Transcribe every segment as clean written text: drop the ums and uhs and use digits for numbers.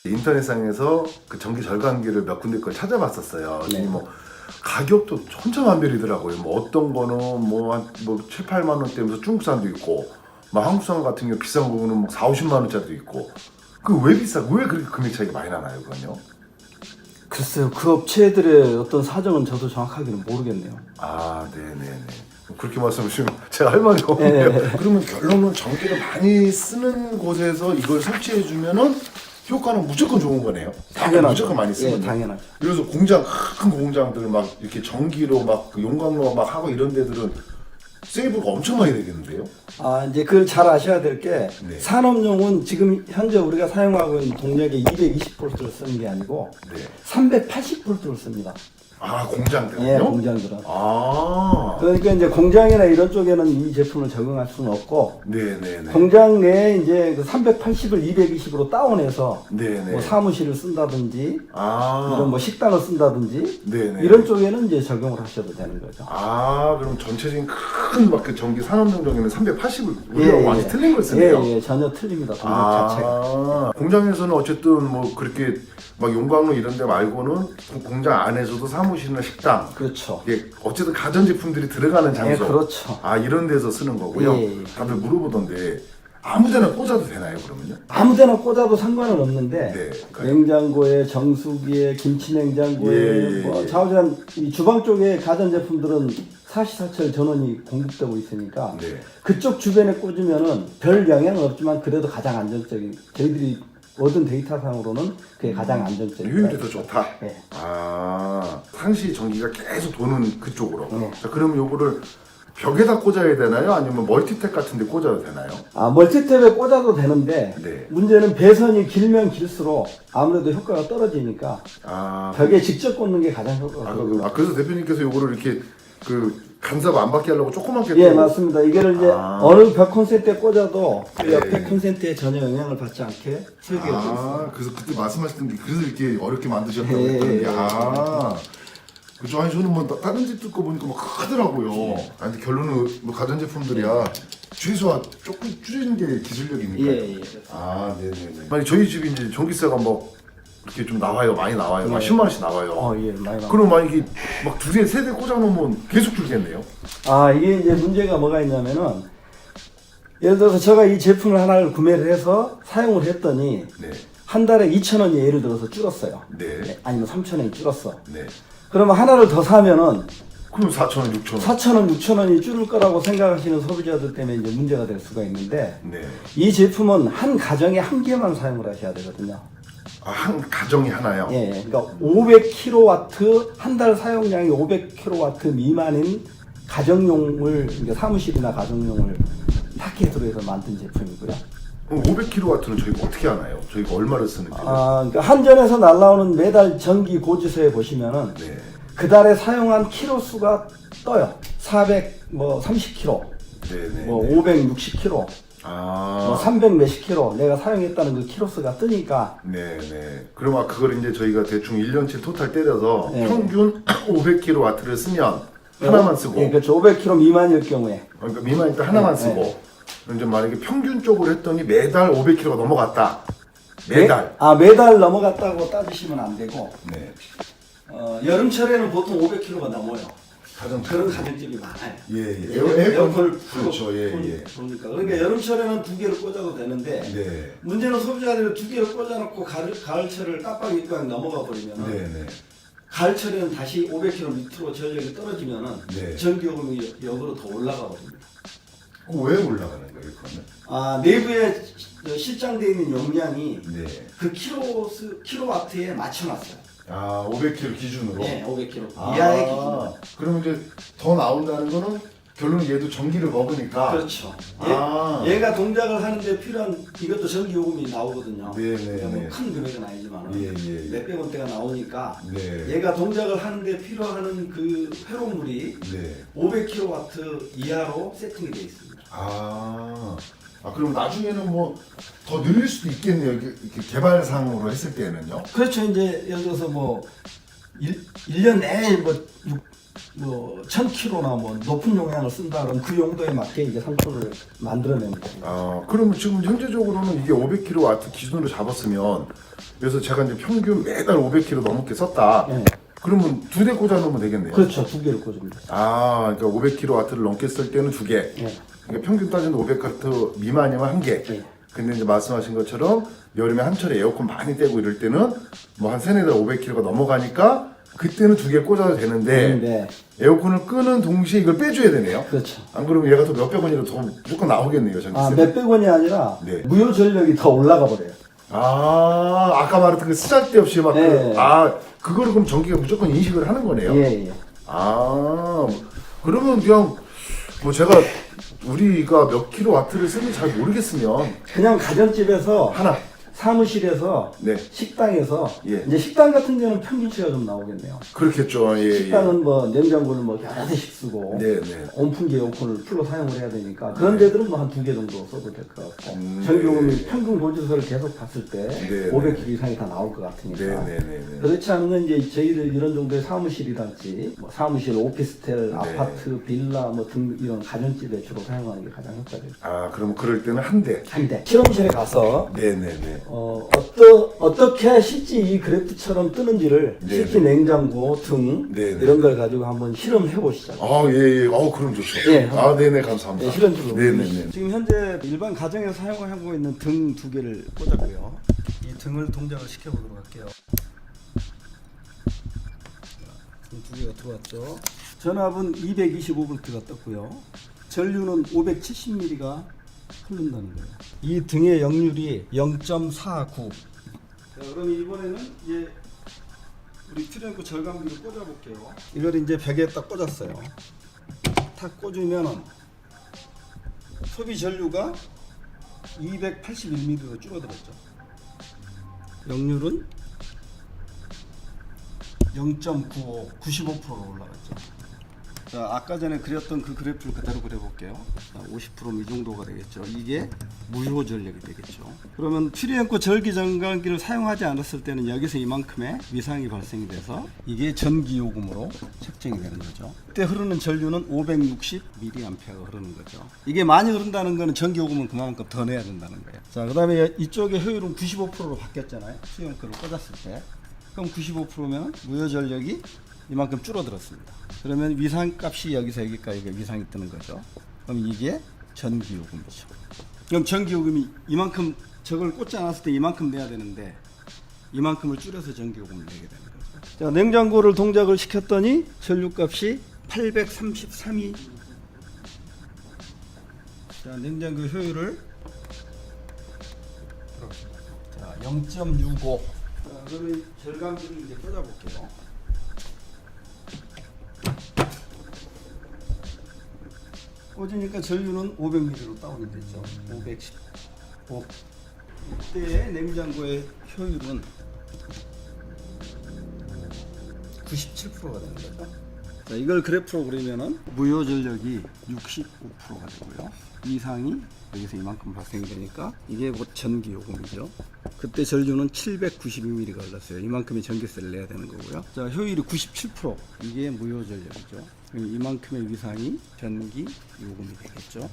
인터넷상에서 그 전기 절감기를 몇 군데 걸 찾아봤었어요. 네. 뭐 가격도 천차만별이더라고요. 뭐 어떤 거는 뭐 7, 8만 원대면서 중국산도 있고, 막 한국산 같은 경우 비싼 거는 뭐 4, 50만 원짜리도 있고. 그 왜 왜 그렇게 금액 차이가 많이 나나요, 그건요? 글쎄요, 그 업체들의 어떤 사정은 저도 정확하게는 모르겠네요. 아, 네네네. 그렇게 말씀하시면 제가 할 말이 없네요. 네. 그러면 결론은 전기를 많이 쓰는 곳에서 이걸 설치해주면은 효과는 무조건 좋은 거네요. 당연하죠. 무조건 많이 쓰면. 예, 당연하죠. 그래서 큰 공장들 막 이렇게 전기로 막 그 용광로 막 하고 이런 데들은 세이브가 엄청 많이 되겠는데요? 아, 이제 그걸 잘 아셔야 될 게 네. 산업용은 지금 현재 우리가 사용하고 있는 동력의 220V를 쓰는 게 아니고 네. 380V를 씁니다. 아, 공장들은요? 예, 공장들은. 아. 그러니까 이제 공장이나 이런 쪽에는 이 제품을 적용할 수는 없고 네네네. 공장 내에 이제 그 380을 220으로 다운해서 네네. 뭐 사무실을 쓴다든지 아. 이런 뭐 식당을 쓴다든지 네네. 이런 쪽에는 이제 적용을 하셔도 되는 거죠. 아, 그럼 전체적인 큰 막 그 전기 산업용적에는 380을 우리가 예, 많이 예. 틀린 걸 쓰네요. 예, 전혀 틀립니다. 동력 자체가. 공장에서는 어쨌든 뭐 그렇게 막 용광로 이런 데 말고는 그 공장 안에서도 사무실이나 식당, 그렇죠. 이게 어쨌든 가전제품들이 들어가는 장소. 예, 그렇죠. 아, 이런 데서 쓰는 거고요. 예, 예. 다들 물어보던데 아무데나 꽂아도 되나요, 그러면요? 아무데나 꽂아도 상관은 없는데 네, 그러니까요. 냉장고에, 정수기에, 김치냉장고에 예, 예, 뭐 예. 좌우지간 이 주방 쪽에 가전제품들은 사시사철 전원이 공급되고 있으니까 네. 그쪽 주변에 꽂으면은 별 영향은 없지만 그래도 가장 안정적인, 저희들이 얻은 데이터상으로는 그게 가장 안정적인 효율이 더 좋다. 네. 아, 상시 전기가 계속 도는 그쪽으로. 네. 자, 그럼 요거를 벽에다 꽂아야 되나요? 아니면 멀티탭 같은 데 꽂아도 되나요? 아, 멀티탭에 꽂아도 되는데 네. 문제는 배선이 길면 길수록 아무래도 효과가 떨어지니까 아, 벽에 직접 꽂는 게 가장 효과가 좋아요. 그래서 대표님께서 요거를 이렇게 그 간섭 안 받게 하려고 조그맣게 예, 또- 맞습니다. 이거를 이제 아. 어느 벽 콘센트에 꽂아도 그 네. 옆에 콘센트에 전혀 영향을 받지 않게 설계가 되어 있습니다. 아, 그래서 그때 말씀하셨던 게 그래서 이렇게 어렵게 만드셨다고 예, 했던 게 예, 아. 그죠? 아니 저는 뭐 다른 집 듣고 보니까 막 크더라고요. 아니 근데 결론은 뭐 가전제품들이야 최소한 조금 줄이는 게 기술력이니까요. 예, 예. 아, 네네네. 만약 저희 집이 이제 전기세가 뭐 이렇게 좀 나와요, 많이 나와요, 막 네. 10만 원씩 나와요. 예, 많이 나와. 그럼 만약에 막 두 대, 세 대 꽂아놓으면 계속 줄겠네요. 아, 이게 이제 문제가 뭐가 있냐면은 예를 들어서 제가 이 제품을 하나를 구매를 해서 사용을 했더니 네, 한 달에 2,000원이 예를 들어서 줄었어요. 네, 아니면 3,000원이 줄었어. 네. 그러면 하나를 더 사면은 그럼 4,000원, 6,000원. 4,000원, 6,000원이 줄을 거라고 생각하시는 소비자들 때문에 이제 문제가 될 수가 있는데 네. 이 제품은 한 가정에 한 개만 사용을 하셔야 되거든요. 아, 한 가정이 하나요? 예, 그러니까 500kW 한 달 사용량이 500kW 미만인 가정용을 그러니까 사무실이나 가정용을 파켓으로 해서 만든 제품이고요. 그럼 500kW는 저희가 어떻게 하나요? 저희가 얼마를 쓰는지. 그러니까 한전에서 날라오는 매달 전기 고지서에 보시면은 네. 그 달에 사용한 키로 수가 떠요. 430kg, 네네. 뭐 560kg, 아. 뭐 300 몇십 킬로 내가 사용했다는 그 키로수가 뜨니까 네네. 그럼 그걸 이제 저희가 대충 1년치 토탈 때려서 네. 평균 500kW를 쓰면 하나만 쓰고. 예, 그렇죠. 500kg 미만일 경우에 그러니까 미만이니까 하나만 네, 쓰고. 네. 그럼 이제 만약에 평균적으로 했더니 매달 500kg가 넘어갔다. 매달. 매달 넘어갔다고 따지시면 안 되고 네. 여름철에는 보통 500kg가 넘어요. 가정 그런 가정집이 많아요. 예, 예. 에어컨을 그렇죠. 예, 예. 그러니까 여름철에는 두 개를 꽂아도 되는데 네. 문제는 소비자들이 두 개를 꽂아놓고 가을철을 깜빡이 입고 넘어가 버리면 네, 네. 가을철에는 다시 500kg 밑으로 전력이 떨어지면은 네. 전기요금이 역으로 더 올라가 버립니다. 왜 올라가는 거예요, 그러면? 내부에 실장되어 있는 용량이 네. 그 킬로와트에 맞춰놨어요. 아, 500kg 기준으로? 네, 500kg 이하의 기준으로. 그러면 이제 더 나온다는 거는 결론은 얘도 전기를 먹으니까. 그렇죠. 아. 얘가 동작을 하는데 필요한 이것도 전기 요금이 나오거든요. 네네네. 뭐 큰 금액은 아니지만 예, 예, 예. 몇백 원대가 나오니까 네. 얘가 동작을 하는데 필요한 그 회로물이 네. 500kW 이하로 세팅이 되어 있습니다. 그럼 나중에는 뭐 더 늘릴 수도 있겠네요. 이렇게 개발상으로 했을 때는요. 그렇죠. 이제 예를 들어서 뭐 1년 내에 뭐 뭐 1000kg나 뭐 높은 용량을 쓴다 그러면 그 용도에 맞게 이제 상표를 만들어냅니다. 그러면 지금 현재적으로는 이게 500kW 기준으로 잡았으면 그래서 제가 이제 평균 매달 500kW 넘게 썼다. 네. 그러면 2대 꽂아 놓으면 되겠네요. 그렇죠. 두 개를 꽂습니다. 그러니까 500kW를 넘게 쓸 때는 2개. 네. 그러니까 평균 따지면 500W 미만이면 1개. 네. 근데 이제 말씀하신 것처럼 여름에 한철에 에어컨 많이 떼고 이럴 때는 뭐 한 3-4달 500kW가 넘어가니까 그때는 2개 꽂아도 되는데 네. 에어컨을 끄는 동시에 이걸 빼줘야 되네요. 그렇죠. 안 그러면 얘가 더 몇백 원이라도 더 무조건 나오겠네요. 전기세. 몇백 원이 아니라 네. 무효 전력이 더 올라가 버려요. 아까 말했던 그 쓰잘데없이 막 네. 그거를 그럼 전기가 무조건 인식을 하는 거네요. 예, 예. 그러면 그냥 뭐 제가 우리가 몇 킬로와트를 쓰는지 잘 모르겠으면 그냥 가정집에서 하나 사무실에서 네. 식당에서 예. 이제 식당 같은 경우는 평균치가 좀 나오겠네요. 그렇겠죠. 예, 식당은 뭐 냉장고를 뭐 여러 대씩 쓰고 네, 네. 온풍기 에어컨을 풀로 사용을 해야 되니까 그런 데들은 뭐 한 2개 정도 써도 될 것 같고 전기요금이 평균 보조서를 계속 봤을 때 네, 500kg 이상이 다 나올 것 같으니까 네, 네, 네, 네. 그렇지 않으면 이제 저희들 이런 정도의 사무실이랄지 뭐 사무실, 오피스텔, 아파트, 빌라 뭐 등 이런 가전집에 주로 사용하는 게 가장 효과적이죠. 그러면 그럴 때는 한 대. 한데 실험실에 가서 네네네. 어떻게 실제 이 그래프처럼 뜨는지를 네네. 실제 냉장고 등 네네. 이런 걸 가지고 한번 실험해 보시죠. 예. 그럼 좋죠. 예. 네네, 감사합니다. 네, 실험실로. 네네네. 지금 현재 일반 가정에서 사용하고 있는 등 2개를 꽂았고요. 이 등을 동작을 시켜보도록 할게요. 등 2개가 들어왔죠. 전압은 225V가 떴고요. 전류는 570ml가 흐른다는 거예요. 이 등의 역률이 0.49. 자, 그럼 이번에는 이제 우리 트렁크 절감기를 꽂아볼게요. 이걸 이제 벽에 딱 꽂았어요. 탁 꽂으면은 소비 전류가 281ml로 줄어들었죠. 역률은 0.95, 95%로 올라갔죠. 자, 아까 전에 그렸던 그 그래프를 그대로 그려볼게요. 자, 50%면 이 정도가 되겠죠. 이게 무효 전력이 되겠죠. 그러면 트리앵코 전기 절감기를 사용하지 않았을 때는 여기서 이만큼의 위상이 발생이 돼서 이게 전기 요금으로 책정이 되는 거죠. 그때 흐르는 전류는 560mA가 흐르는 거죠. 이게 많이 흐른다는 거는 전기 요금은 그만큼 더 내야 된다는 거예요. 자, 그다음에 이쪽의 효율은 95%로 바뀌었잖아요. 트리앵코를 꽂았을 때. 그럼 95%면 무효 전력이 이만큼 줄어들었습니다. 그러면 위상값이 여기서 여기까지 위상이 뜨는 거죠. 그럼 이게 전기요금이죠. 그럼 전기요금이 이만큼 저걸 꽂지 않았을 때 이만큼 내야 되는데 이만큼을 줄여서 전기요금을 내게 되는 거죠. 자, 냉장고를 동작을 시켰더니 전류값이 833이. 자, 냉장고 효율을 0.65. 자, 그러면 절감기를 이제 꽂아볼게요. 꽂으니까 전류는 500ml로 다운이 됐죠. 515. 이때의 냉장고의 효율은 97%가 되는 거죠. 자, 이걸 그래프로 그리면은 무효 전력이 65%가 되고요. 이상이 여기서 이만큼 발생이 되니까 이게 곧 전기 요금이죠. 그때 전류는 792ml가 흘렀어요. 이만큼의 전기세를 내야 되는 거고요. 자, 효율이 97%. 이게 무효 전력이죠. 이만큼의 위상이 전기 요금이 되겠죠.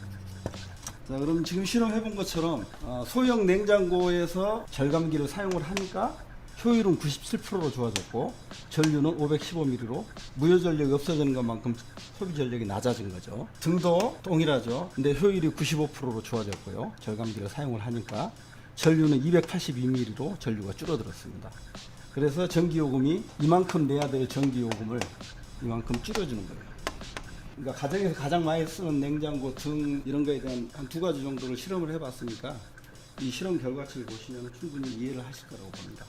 자, 그럼 지금 실험해 본 것처럼 소형 냉장고에서 절감기를 사용을 하니까 효율은 97%로 좋아졌고 전류는 515ml로 무효 전력이 없어지는 것만큼 소비 전력이 낮아진 거죠. 등도 동일하죠. 근데 효율이 95%로 좋아졌고요. 절감기를 사용을 하니까 전류는 282ml로 전류가 줄어들었습니다. 그래서 전기요금이 이만큼 내야 될 전기요금을 이만큼 줄여주는 거예요. 그러니까 가정에서 가장 많이 쓰는 냉장고 등 이런 거에 대한 한 2가지 정도를 실험을 해봤으니까 이 실험 결과치를 보시면 충분히 이해를 하실 거라고 봅니다.